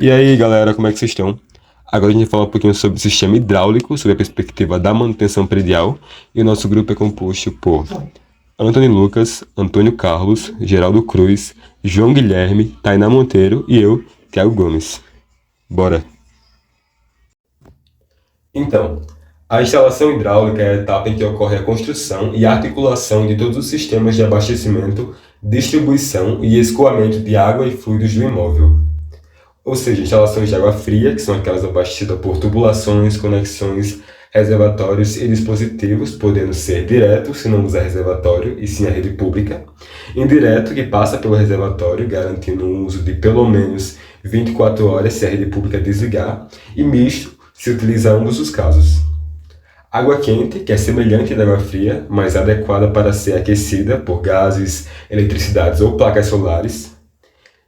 E aí, galera, como é que vocês estão? Agora a gente vai falar um pouquinho sobre o sistema hidráulico, sobre a perspectiva da manutenção predial, e o nosso grupo é composto por Antônio Lucas, Antônio Carlos, Geraldo Cruz, João Guilherme, Tainá Monteiro e eu, Thiago Gomes. Bora! Então, a instalação hidráulica é a etapa em que ocorre a construção e articulação de todos os sistemas de abastecimento, distribuição e escoamento de água e fluidos do imóvel. Ou seja, instalações de água fria, que são aquelas abastecidas por tubulações, conexões, reservatórios e dispositivos, podendo ser direto, se não usar reservatório, e sim a rede pública. Indireto, que passa pelo reservatório, garantindo o uso de pelo menos 24 horas se a rede pública desligar. E misto, se utiliza ambos os casos. Água quente, que é semelhante à água fria, mas adequada para ser aquecida por gases, eletricidades ou placas solares.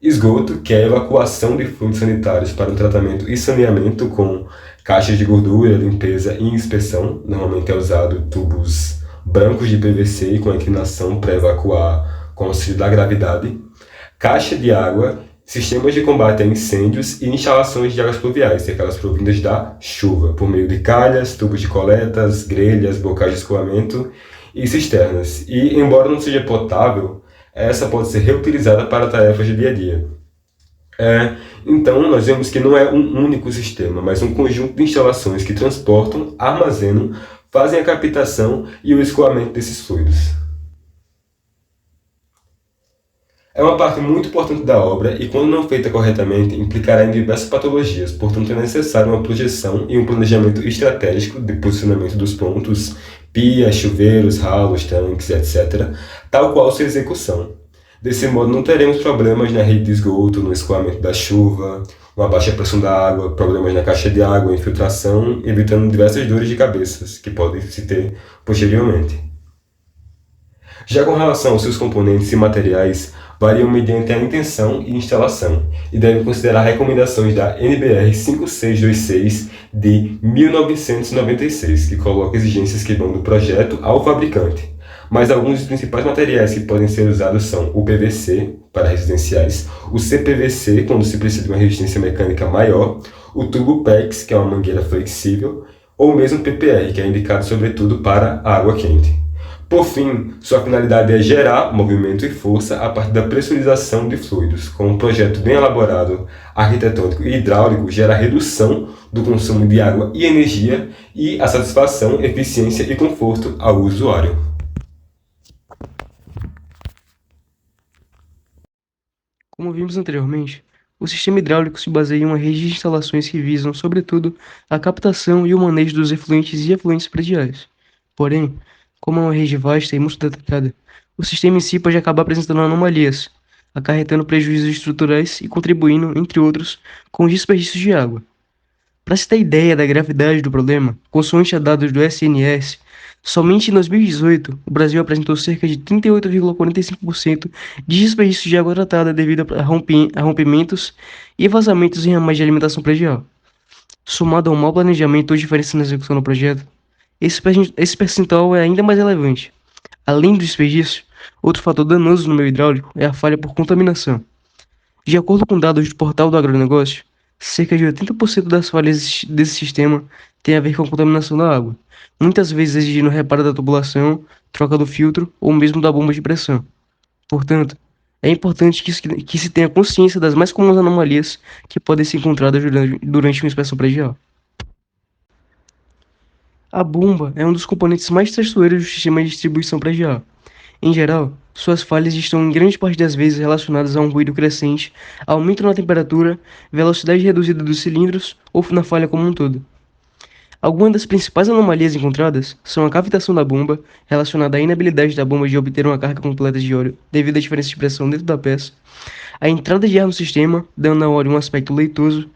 Esgoto, que é a evacuação de fluidos sanitários para o tratamento e saneamento com caixas de gordura, limpeza e inspeção. Normalmente é usado tubos brancos de PVC com inclinação para evacuar com auxílio da gravidade. Caixa de água, sistemas de combate a incêndios e instalações de águas pluviais, aquelas provindas da chuva, por meio de calhas, tubos de coletas, grelhas, bocais de escoamento e cisternas. E, embora não seja potável, essa pode ser reutilizada para tarefas de dia a dia. Então, nós vemos que não é um único sistema, mas um conjunto de instalações que transportam, armazenam, fazem a captação e o escoamento desses fluidos. É uma parte muito importante da obra e, quando não feita corretamente, implicará em diversas patologias, portanto é necessário uma projeção e um planejamento estratégico de posicionamento dos pontos, pias, chuveiros, ralos, tanques, etc., tal qual sua execução. Desse modo, não teremos problemas na rede de esgoto, no escoamento da chuva, uma baixa pressão da água, problemas na caixa de água, infiltração, evitando diversas dores de cabeça que podem se ter posteriormente. Já com relação aos seus componentes e materiais, variam mediante a intenção e instalação, e devem considerar recomendações da NBR 5626 de 1996, que coloca exigências que vão do projeto ao fabricante. Mas alguns dos principais materiais que podem ser usados são o PVC, para residenciais, o CPVC, quando se precisa de uma resistência mecânica maior, o tubo PEX, que é uma mangueira flexível, ou mesmo o PPR, que é indicado sobretudo para a água quente. Por fim, sua finalidade é gerar movimento e força a partir da pressurização de fluidos. Com um projeto bem elaborado, arquitetônico e hidráulico, gera a redução do consumo de água e energia e a satisfação, eficiência e conforto ao usuário. Como vimos anteriormente, o sistema hidráulico se baseia em uma rede de instalações que visam, sobretudo, a captação e o manejo dos efluentes e efluentes prediais. Porém, como é uma rede vasta e muito detalhada, o sistema em si pode acabar apresentando anomalias, acarretando prejuízos estruturais e contribuindo, entre outros, com os desperdícios de água. Para se ter ideia da gravidade do problema, consoante a dados do SNS, somente em 2018, o Brasil apresentou cerca de 38,45% de desperdício de água tratada devido a rompimentos e vazamentos em ramas de alimentação predial. Somado ao mau planejamento ou diferença na execução do projeto, esse percentual é ainda mais relevante. Além do desperdício, outro fator danoso no meio hidráulico é a falha por contaminação. De acordo com dados do Portal do Agronegócio, cerca de 80% das falhas desse sistema tem a ver com a contaminação da água, muitas vezes exigindo reparo da tubulação, troca do filtro ou mesmo da bomba de pressão. Portanto, é importante que se tenha consciência das mais comuns anomalias que podem ser encontradas durante uma inspeção predial. A bomba é um dos componentes mais traiçoeiros do sistema de distribuição predial. Em geral, suas falhas estão em grande parte das vezes relacionadas a um ruído crescente, aumento na temperatura, velocidade reduzida dos cilindros ou na falha como um todo. Algumas das principais anomalias encontradas são a cavitação da bomba, relacionada à inabilidade da bomba de obter uma carga completa de óleo devido à diferença de pressão dentro da peça, a entrada de ar no sistema, dando ao óleo um aspecto leitoso,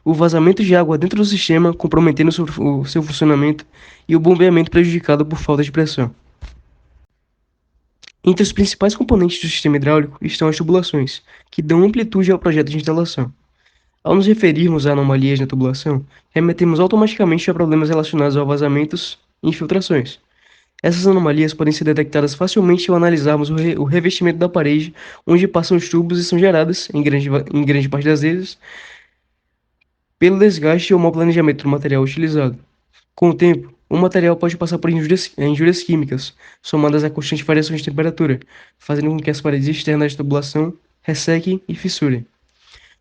o vazamento de água dentro do sistema, comprometendo o seu funcionamento, e o bombeamento prejudicado por falta de pressão. Entre os principais componentes do sistema hidráulico estão as tubulações, que dão amplitude ao projeto de instalação. Ao nos referirmos a anomalias na tubulação, remetemos automaticamente a problemas relacionados a vazamentos e infiltrações. Essas anomalias podem ser detectadas facilmente ao analisarmos o revestimento da parede onde passam os tubos e são geradas, em grande parte das vezes, pelo desgaste ou mau planejamento do material utilizado. Com o tempo, o material pode passar por injúrias químicas, somadas a constantes variações de temperatura, fazendo com que as paredes externas da tubulação ressequem e fissurem.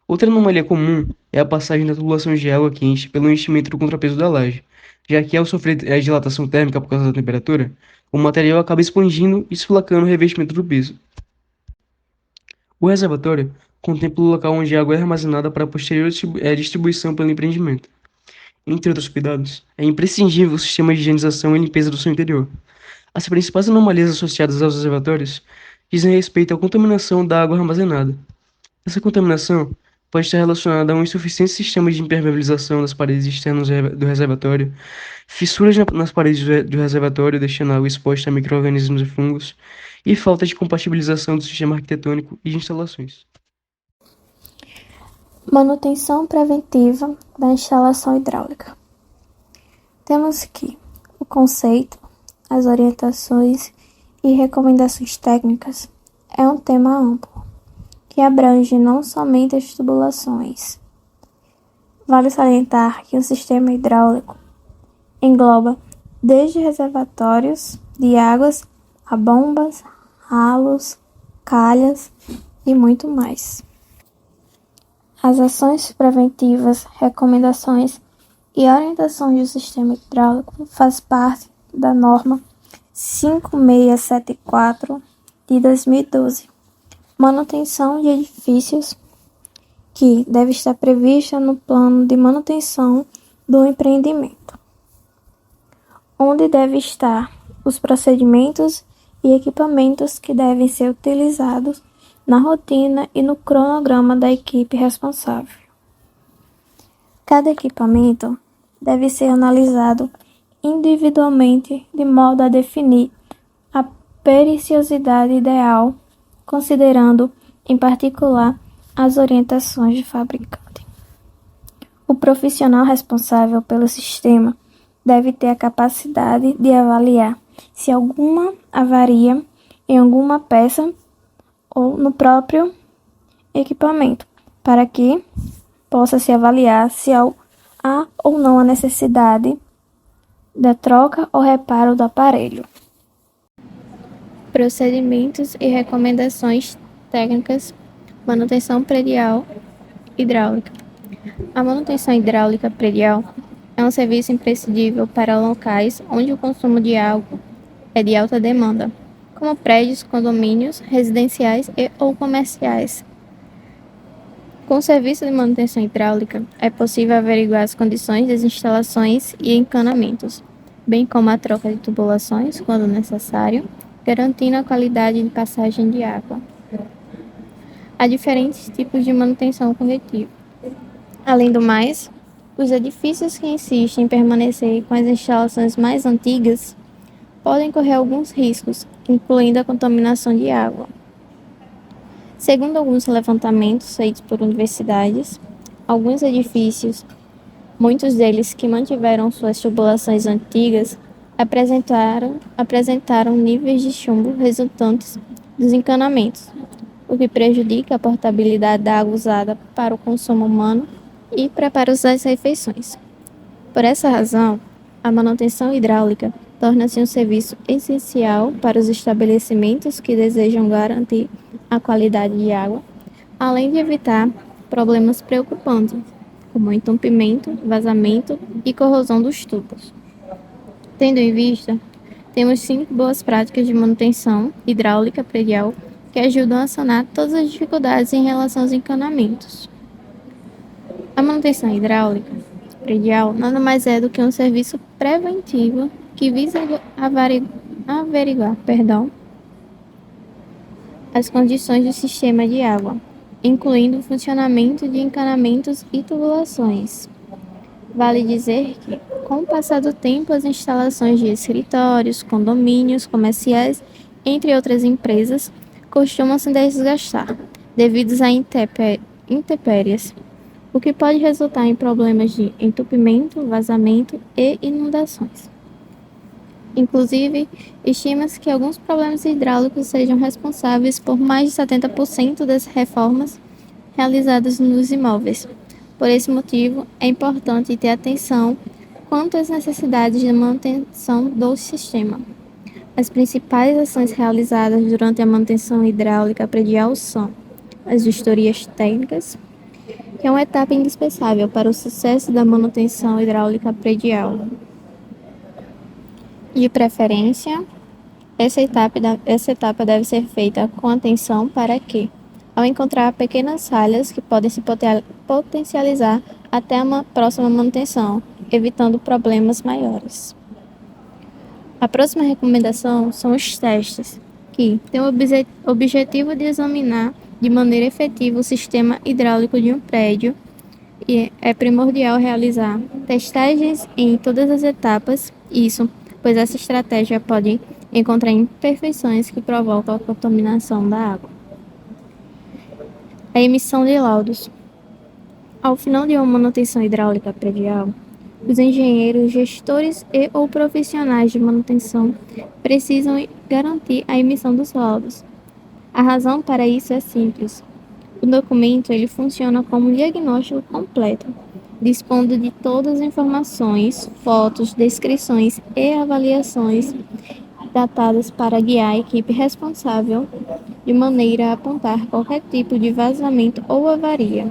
Outra anomalia comum é a passagem da tubulação de água quente pelo enchimento do contrapeso da laje, já que ao sofrer a dilatação térmica por causa da temperatura, o material acaba expandindo e esflacando o revestimento do piso. O reservatório contempla o local onde a água é armazenada para a posterior distribuição pelo empreendimento. Entre outros cuidados, é imprescindível o sistema de higienização e limpeza do seu interior. As principais anomalias associadas aos reservatórios dizem respeito à contaminação da água armazenada. Essa contaminação pode estar relacionada a um insuficiente sistema de impermeabilização das paredes externas do reservatório, fissuras nas paredes do reservatório, deixando a água exposta a micro-organismos e fungos, e falta de compatibilização do sistema arquitetônico e de instalações. Manutenção preventiva da instalação hidráulica. Temos que o conceito, as orientações e recomendações técnicas é um tema amplo, que abrange não somente as tubulações. Vale salientar que o sistema hidráulico engloba desde reservatórios de águas a bombas, ralos, calhas e muito mais. As ações preventivas, recomendações e orientações do sistema hidráulico faz parte da norma 5674 de 2012, manutenção de edifícios, que deve estar prevista no plano de manutenção do empreendimento, onde deve estar os procedimentos e equipamentos que devem ser utilizados na rotina e no cronograma da equipe responsável. Cada equipamento deve ser analisado individualmente de modo a definir a periculosidade ideal, considerando, em particular, as orientações de fabricante. O profissional responsável pelo sistema deve ter a capacidade de avaliar se alguma avaria em alguma peça ou no próprio equipamento, para que possa se avaliar se há ou não a necessidade da troca ou reparo do aparelho. Procedimentos e recomendações técnicas, manutenção predial hidráulica. A manutenção hidráulica predial é um serviço imprescindível para locais onde o consumo de água é de alta demanda, como prédios, condomínios, residenciais ou comerciais. Com o serviço de manutenção hidráulica, é possível averiguar as condições das instalações e encanamentos, bem como a troca de tubulações, quando necessário, garantindo a qualidade de passagem de água. Há diferentes tipos de manutenção corretiva. Além do mais, os edifícios que insistem em permanecer com as instalações mais antigas podem correr alguns riscos, incluindo a contaminação de água. Segundo alguns levantamentos feitos por universidades, alguns edifícios, muitos deles que mantiveram suas tubulações antigas, apresentaram níveis de chumbo resultantes dos encanamentos, o que prejudica a portabilidade da água usada para o consumo humano e preparo das refeições. Por essa razão, a manutenção hidráulica torna-se um serviço essencial para os estabelecimentos que desejam garantir a qualidade de água, além de evitar problemas preocupantes, como entupimento, vazamento e corrosão dos tubos. Tendo em vista, temos 5 boas práticas de manutenção hidráulica predial que ajudam a sanar todas as dificuldades em relação aos encanamentos. A manutenção hidráulica predial nada mais é do que um serviço preventivo que visa averiguar as condições do sistema de água, incluindo o funcionamento de encanamentos e tubulações. Vale dizer que, com o passar do tempo, as instalações de escritórios, condomínios, comerciais, entre outras empresas, costumam se desgastar, devido a intempéries, o que pode resultar em problemas de entupimento, vazamento e inundações. Inclusive, estima-se que alguns problemas hidráulicos sejam responsáveis por mais de 70% das reformas realizadas nos imóveis, Por esse motivo, é importante ter atenção quanto às necessidades de manutenção do sistema. As principais ações realizadas durante a manutenção hidráulica predial são as vistorias técnicas, que é uma etapa indispensável para o sucesso da manutenção hidráulica predial. De preferência, essa etapa deve ser feita com atenção para que, ao encontrar pequenas falhas que podem se potencializar até uma próxima manutenção, evitando problemas maiores. A próxima recomendação são os testes, que têm o objetivo de examinar de maneira efetiva o sistema hidráulico de um prédio, e é primordial realizar testagens em todas as etapas, pois essa estratégia pode encontrar imperfeições que provocam a contaminação da água. A emissão de laudos. Ao final de uma manutenção hidráulica predial, os engenheiros, gestores ou profissionais de manutenção precisam garantir a emissão dos laudos. A razão para isso é simples. O documento ele funciona como um diagnóstico completo, dispondo de todas as informações, fotos, descrições e avaliações datadas para guiar a equipe responsável de maneira a apontar qualquer tipo de vazamento ou avaria.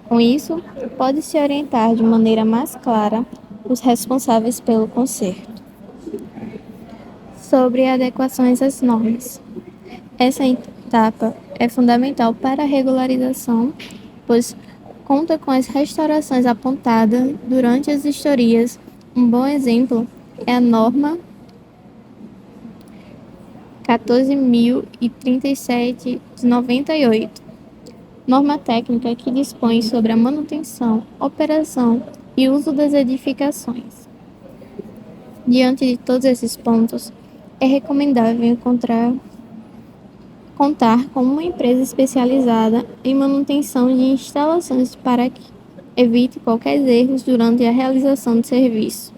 Com isso, pode-se orientar de maneira mais clara os responsáveis pelo conserto. Sobre adequações às normas. Essa etapa é fundamental para a regularização, pois conta com as restaurações apontadas durante as vistorias. Um bom exemplo é a norma 14.037 de 98, norma técnica que dispõe sobre a manutenção, operação e uso das edificações. Diante de todos esses pontos, é recomendável contar com uma empresa especializada em manutenção de instalações para que evite qualquer erros durante a realização do serviço.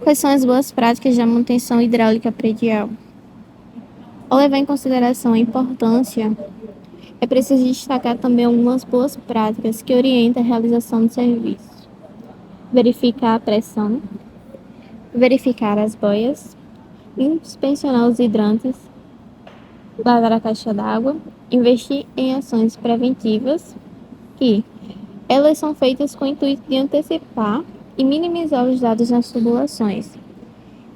Quais são as boas práticas da manutenção hidráulica predial? Ao levar em consideração a importância, é preciso destacar também algumas boas práticas que orientam a realização do serviço. Verificar a pressão, verificar as boias, inspecionar os hidrantes, lavar a caixa d'água, investir em ações preventivas, que elas são feitas com o intuito de antecipar e minimizar os danos nas tubulações.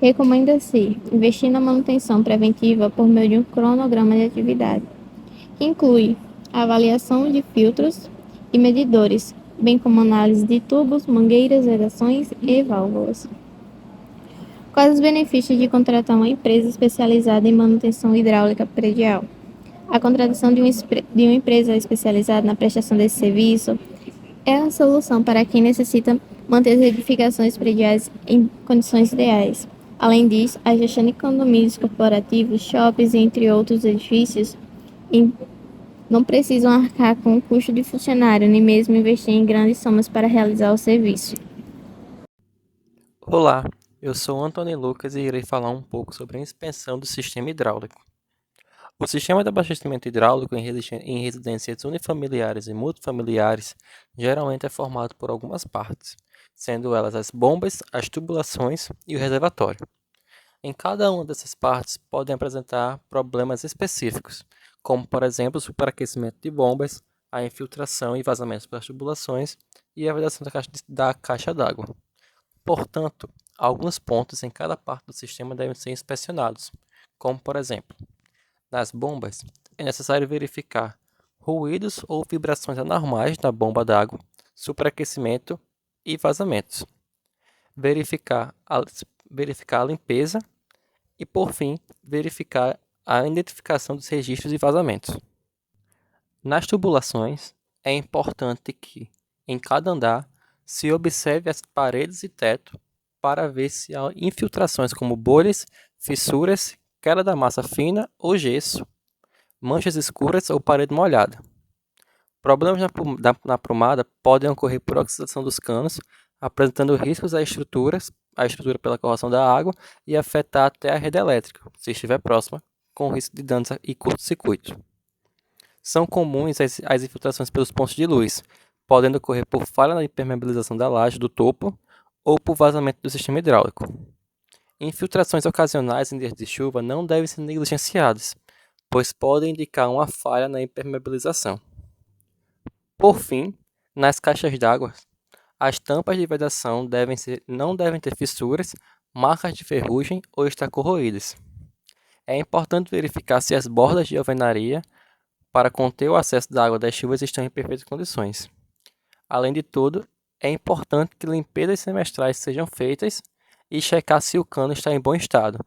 Recomenda-se investir na manutenção preventiva por meio de um cronograma de atividade, que inclui a avaliação de filtros e medidores, bem como análise de tubos, mangueiras, vedações e válvulas. Quais os benefícios de contratar uma empresa especializada em manutenção hidráulica predial? A contratação de uma empresa especializada na prestação desse serviço é a solução para quem necessita manter as edificações prediais em condições ideais. Além disso, a gestão de condomínios corporativos, shoppings e entre outros edifícios não precisam arcar com o custo de funcionário, nem mesmo investir em grandes somas para realizar o serviço. Olá, eu sou Antônio Lucas e irei falar um pouco sobre a inspeção do sistema hidráulico. O sistema de abastecimento hidráulico em residências unifamiliares e multifamiliares geralmente é formado por algumas partes, sendo elas as bombas, as tubulações e o reservatório. Em cada uma dessas partes podem apresentar problemas específicos, como por exemplo o superaquecimento de bombas, a infiltração e vazamentos pelas tubulações e a vedação da caixa d'água. Portanto, alguns pontos em cada parte do sistema devem ser inspecionados, como por exemplo, nas bombas é necessário verificar ruídos ou vibrações anormais na bomba d'água, superaquecimento e vazamentos. Verificar a limpeza e, por fim, verificar a identificação dos registros e vazamentos. Nas tubulações, é importante que, em cada andar, se observe as paredes e teto para ver se há infiltrações como bolhas, fissuras, queda da massa fina ou gesso, manchas escuras ou parede molhada. Problemas na prumada podem ocorrer por oxidação dos canos, apresentando riscos à estrutura pela corrosão da água e afetar até a rede elétrica, se estiver próxima, com risco de danos e curto-circuito. São comuns as infiltrações pelos pontos de luz, podendo ocorrer por falha na impermeabilização da laje do topo ou por vazamento do sistema hidráulico. Infiltrações ocasionais em dias de chuva não devem ser negligenciadas, pois podem indicar uma falha na impermeabilização. Por fim, nas caixas d'água, as tampas de vedação não devem ter fissuras, marcas de ferrugem ou estar corroídas. É importante verificar se as bordas de alvenaria para conter o acesso da água das chuvas estão em perfeitas condições. Além de tudo, é importante que limpezas semestrais sejam feitas e checar se o cano está em bom estado,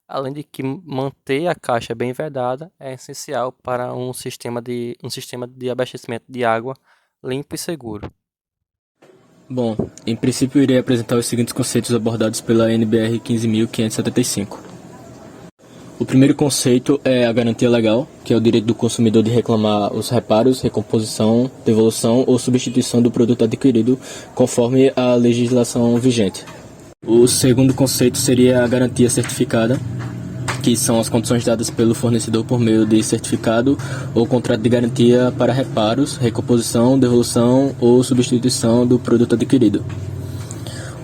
além de que manter a caixa bem vedada é essencial para um sistema de abastecimento de água limpo e seguro. Bom, em princípio irei apresentar os seguintes conceitos abordados pela NBR 15.575. O primeiro conceito é a garantia legal, que é o direito do consumidor de reclamar os reparos, recomposição, devolução ou substituição do produto adquirido conforme a legislação vigente. O segundo conceito seria a garantia certificada, que são as condições dadas pelo fornecedor por meio de certificado ou contrato de garantia para reparos, recomposição, devolução ou substituição do produto adquirido.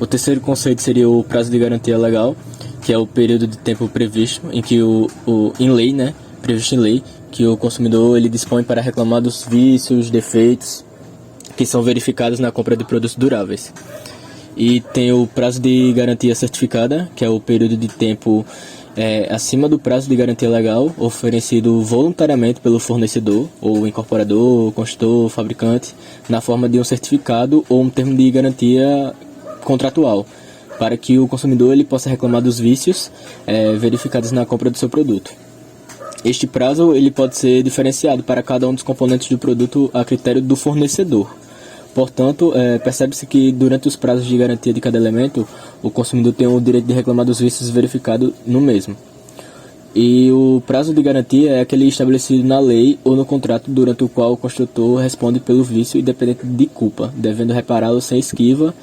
O terceiro conceito seria o prazo de garantia legal, que é o período de tempo previsto em que previsto em lei, que o consumidor ele dispõe para reclamar dos vícios, defeitos que são verificados na compra de produtos duráveis. E tem o prazo de garantia certificada, que é o período de tempo acima do prazo de garantia legal, oferecido voluntariamente pelo fornecedor, ou incorporador, construtor, fabricante, na forma de um certificado ou um termo de garantia contratual, para que o consumidor ele possa reclamar dos vícios verificados na compra do seu produto. Este prazo ele pode ser diferenciado para cada um dos componentes do produto a critério do fornecedor. Portanto, percebe-se que durante os prazos de garantia de cada elemento, o consumidor tem o direito de reclamar dos vícios verificados no mesmo. E o prazo de garantia é aquele estabelecido na lei ou no contrato durante o qual o construtor responde pelo vício independente de culpa, devendo repará-lo sem esquiva,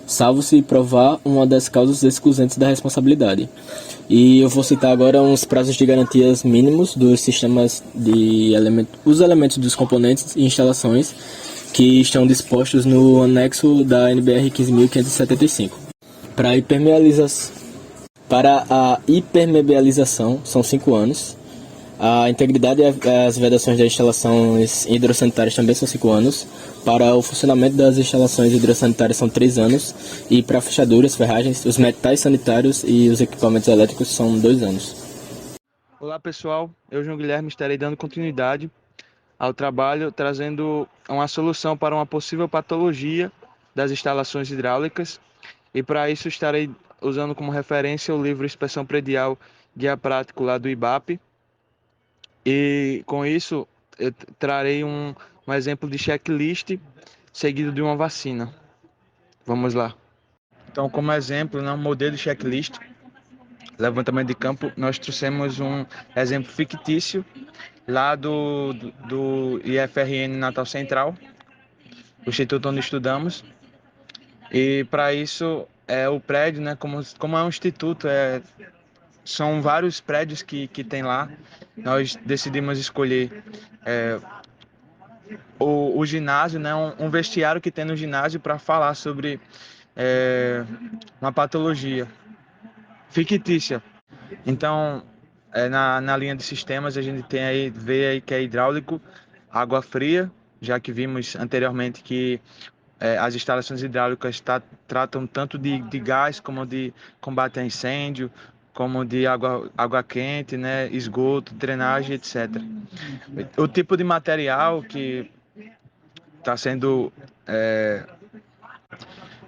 salvo se provar uma das causas excludentes da responsabilidade. E eu vou citar agora uns prazos de garantias mínimos dos sistemas os elementos dos componentes e instalações que estão dispostos no anexo da NBR 15.575. Para a impermeabilização são 5 anos. A integridade e as vedações das instalações hidrossanitárias também são 5 anos. Para o funcionamento das instalações hidrossanitárias são 3 anos. E para fechaduras, ferragens, os metais sanitários e os equipamentos elétricos são 2 anos. Olá pessoal, eu, João Guilherme, estarei dando continuidade ao trabalho, trazendo uma solução para uma possível patologia das instalações hidráulicas. E para isso estarei usando como referência o livro Inspeção Predial Guia Prático lá do IBAP. E com isso eu trarei um exemplo de checklist seguido de uma vacina. Vamos lá. Então, como exemplo, um modelo de checklist, levantamento de campo, nós trouxemos um exemplo fictício lá do IFRN Natal Central, o instituto onde estudamos. E para isso, o prédio, como é um instituto, são vários prédios que tem lá. Nós decidimos escolher o ginásio, um vestiário que tem no ginásio para falar sobre uma patologia fictícia. Então, na linha de sistemas, a gente vê aí que é hidráulico, água fria, já que vimos anteriormente que as instalações hidráulicas tratam tanto de gás como de combate a incêndio, como de água quente, esgoto, drenagem, etc. O tipo de material que está sendo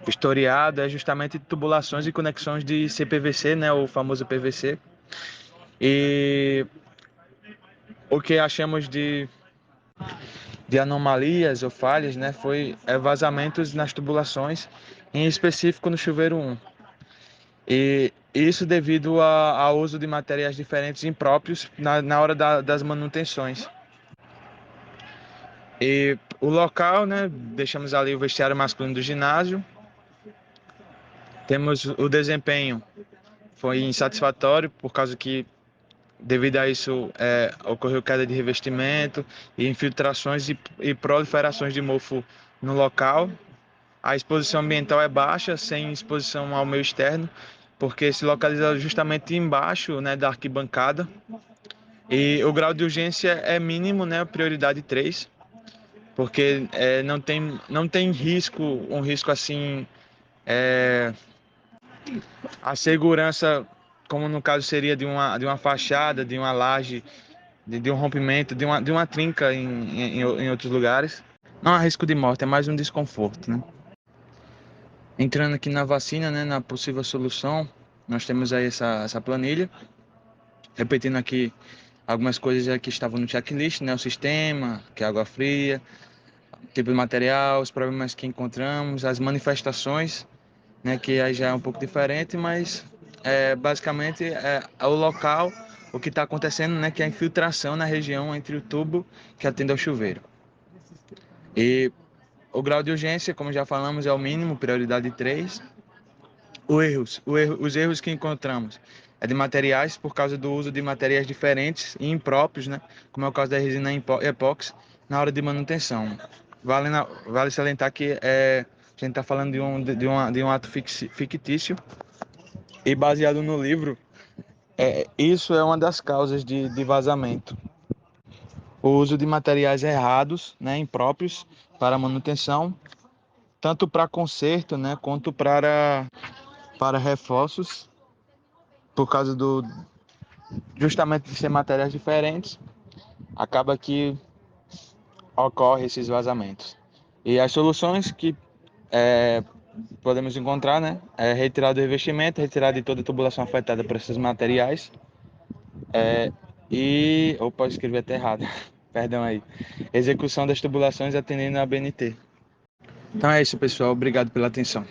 historiado é justamente tubulações e conexões de CPVC, o famoso PVC. E o que achamos de anomalias ou falhas, foi vazamentos nas tubulações, em específico no chuveiro 1. E isso devido ao uso de materiais diferentes impróprios na hora das manutenções. E o local, deixamos ali o vestiário masculino do ginásio. Temos o desempenho, foi insatisfatório por causa que Devido a isso, ocorreu queda de revestimento e infiltrações e proliferações de mofo no local. A exposição ambiental é baixa, sem exposição ao meio externo, porque se localiza justamente embaixo, né, da arquibancada. E o grau de urgência é mínimo, né, prioridade 3, porque não tem risco, um risco assim, a segurança, como no caso seria de uma fachada, de uma laje, de um rompimento, de uma trinca em outros lugares. Não há risco de morte, é mais um desconforto, né? Entrando aqui na vacina, né, na possível solução, nós temos aí essa planilha, repetindo aqui algumas coisas que estavam no checklist, né, o sistema, que é água fria, tipo de material, os problemas que encontramos, as manifestações, né, que aí já é um pouco diferente, mas basicamente é o local, o que está acontecendo, né, que é a infiltração na região entre o tubo que atende ao chuveiro. E o grau de urgência, como já falamos, é o mínimo, prioridade 3. Os erros que encontramos é de materiais por causa do uso de materiais diferentes e impróprios, né, como é o caso da resina epóxi, na hora de manutenção. Vale salientar que a gente está falando de um ato fictício e baseado no livro, isso é uma das causas de vazamento. O uso de materiais errados, né, impróprios para manutenção, tanto para conserto, né, quanto para reforços, por causa justamente de ser materiais diferentes, acaba que ocorre esses vazamentos. E as soluções que podemos encontrar, né, é retirar do revestimento, retirar de toda a tubulação afetada por esses materiais, opa, escrevi até errado, perdão aí, execução das tubulações atendendo a BNT. Então é isso, pessoal, obrigado pela atenção.